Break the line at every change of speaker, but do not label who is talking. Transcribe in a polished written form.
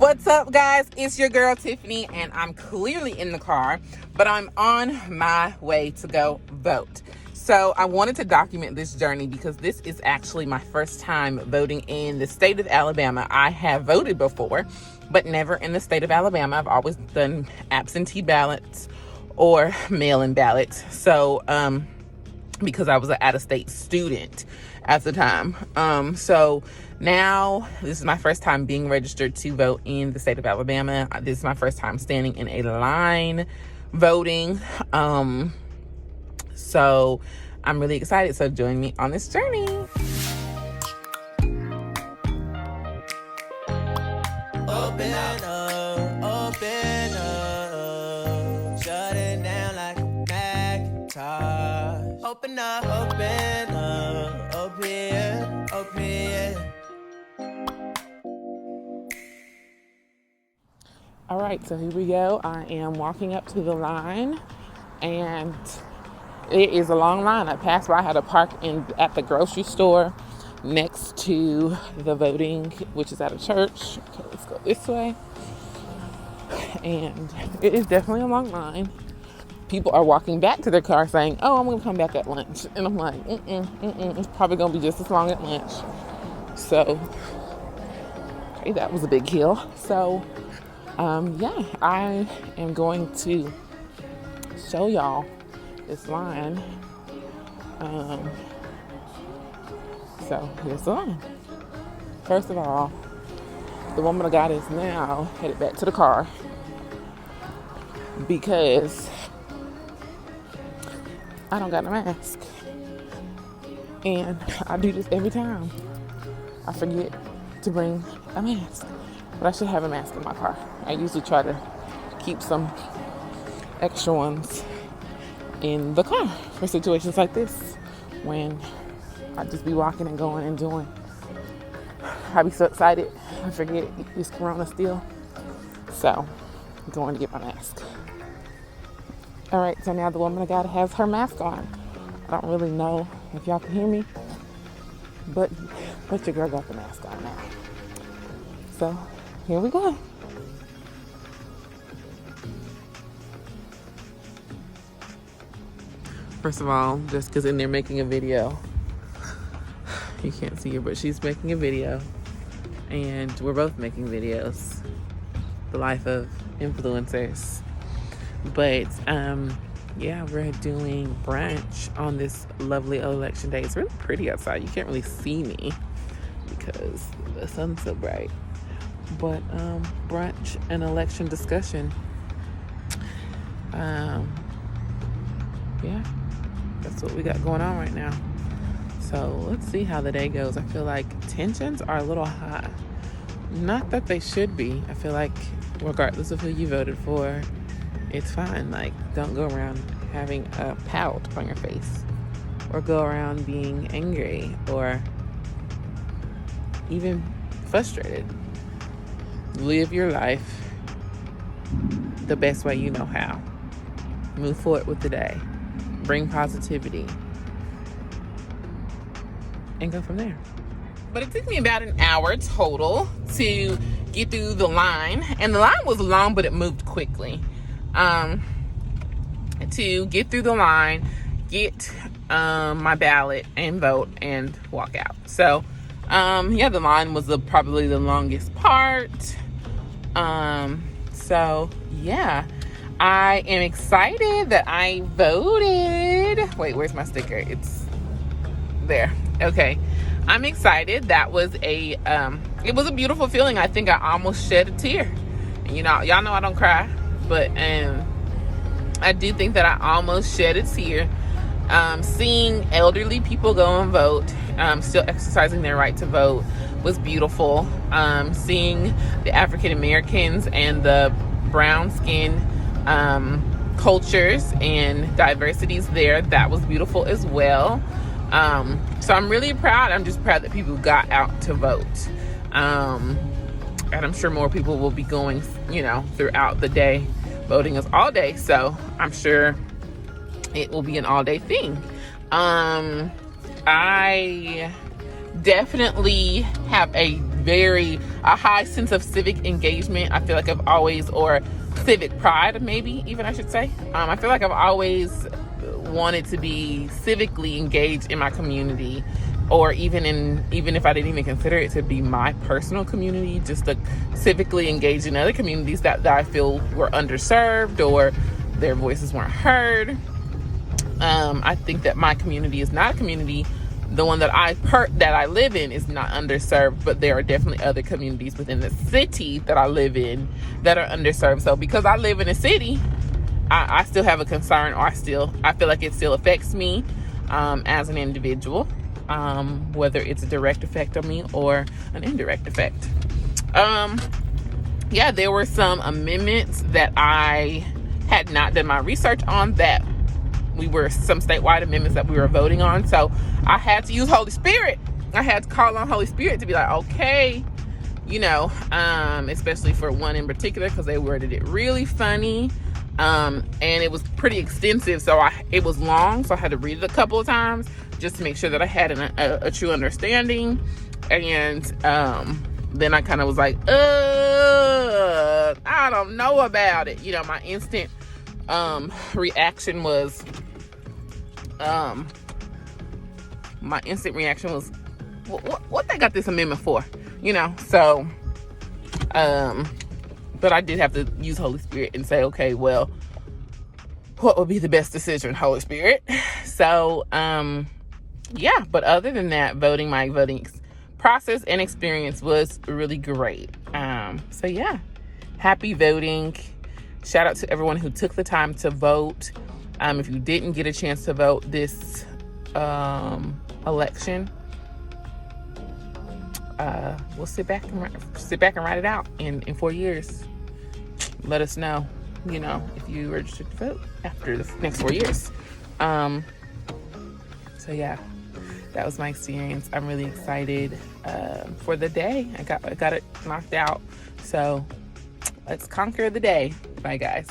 What's up, guys? It's your girl Tiffany, and I'm clearly in the car, but I'm on my way to go vote. So I wanted to document this journey because this is actually my first time voting in the state of Alabama. I have voted before, but never in the state of Alabama. I've always done absentee ballots or mail-in ballots. So, because I was an out-of-state student at the time. So now this is my first time being registered to vote in the state of Alabama. This is my first time standing in a line voting. So I'm really excited. So join me on this journey.
Open up, shut it down like a Macintosh. Open up, open here.
All right, so here we go. I am walking up to the line, and it is a long line. I passed by, I had to park at the grocery store next to the voting, which is at a church. Okay, let's go this way. And it is definitely a long line. People are walking back to their car saying, oh, I'm gonna come back at lunch. And I'm like, it's probably gonna be just as long at lunch. So, okay, that was a big hill. So, yeah, I am going to show y'all this line. So here's the line. First of all, the woman of God is now headed back to the car because I don't got a mask. And I do this every time. I forget to bring a mask. But I should have a mask in my car. I usually try to keep some extra ones in the car for situations like this when I just be walking and going and doing. I be so excited, I forget it's Corona still. So I'm going to get my mask. All right, so now the woman of God has her mask on. I don't really know if y'all can hear me, but your girl got the mask on now. So here we go. First of all, Jessica's in there making a video. You can't see her, but she's making a video. And we're both making videos. The life of influencers. But, yeah, we're doing brunch on this lovely election day. It's really pretty outside. You can't really see me because the sun's so bright. But brunch and election discussion. Yeah, that's what we got going on right now. So let's see how the day goes. I feel like tensions are a little high. Not that they should be. I feel like regardless of who you voted for, it's fine. Like, don't go around having a pout on your face or go around being angry or even frustrated. Live your life the best way you know how. Move forward with the day. Bring positivity. And go from there. But it took me about an hour total to get through the line. And the line was long, but it moved quickly. To get through the line, get my ballot and vote and walk out. So, yeah, the line was probably the longest part. So yeah, I am excited that I voted. Wait, where's my sticker? It's there. Okay. I'm excited. That was it was a beautiful feeling. I think I almost shed a tear. You know, y'all know I don't cry, but, I do think that I almost shed a tear. Seeing elderly people go and vote, still exercising their right to vote, was beautiful. Seeing the African Americans and the brown skin cultures and diversities there, that was beautiful as well. So I'm really proud. I'm just proud that people got out to vote. And I'm sure more people will be going, throughout the day. Voting is all day, so I'm sure it will be an all day thing. I definitely have a a high sense of civic engagement. I feel like I've always, or civic pride, maybe even I should say. I feel like I've always wanted to be civically engaged in my community, or even if I didn't even consider it to be my personal community, just to civically engage in other communities that I feel were underserved or their voices weren't heard. I think that my community is not a community. The one that I live in is not underserved, but there are definitely other communities within the city that I live in that are underserved. So because I live in a city, I still have a concern, or I feel like it still affects me as an individual, whether it's a direct effect on me or an indirect effect. Yeah, there were some amendments that I had not done my research on, that some statewide amendments that we were voting on. So I had to use Holy Spirit. I had to call on Holy Spirit to be like, okay, especially for one in particular, because they worded it really funny. And it was pretty extensive. So it was long. So I had to read it a couple of times just to make sure that I had a true understanding. And, then I kind of was like, I don't know about it. My instant, reaction was, what they got this amendment for, so, but I did have to use Holy Spirit and say, okay, well, what would be the best decision, Holy Spirit? So, yeah, but other than that, my voting process and experience was really great. So yeah, happy voting. Shout out to everyone who took the time to vote. If you didn't get a chance to vote this election, we'll sit back and write it out in 4 years. Let us know, if you registered to vote after the next 4 years. So yeah, that was my experience. I'm really excited for the day. I got it knocked out. So let's conquer the day. Bye, guys.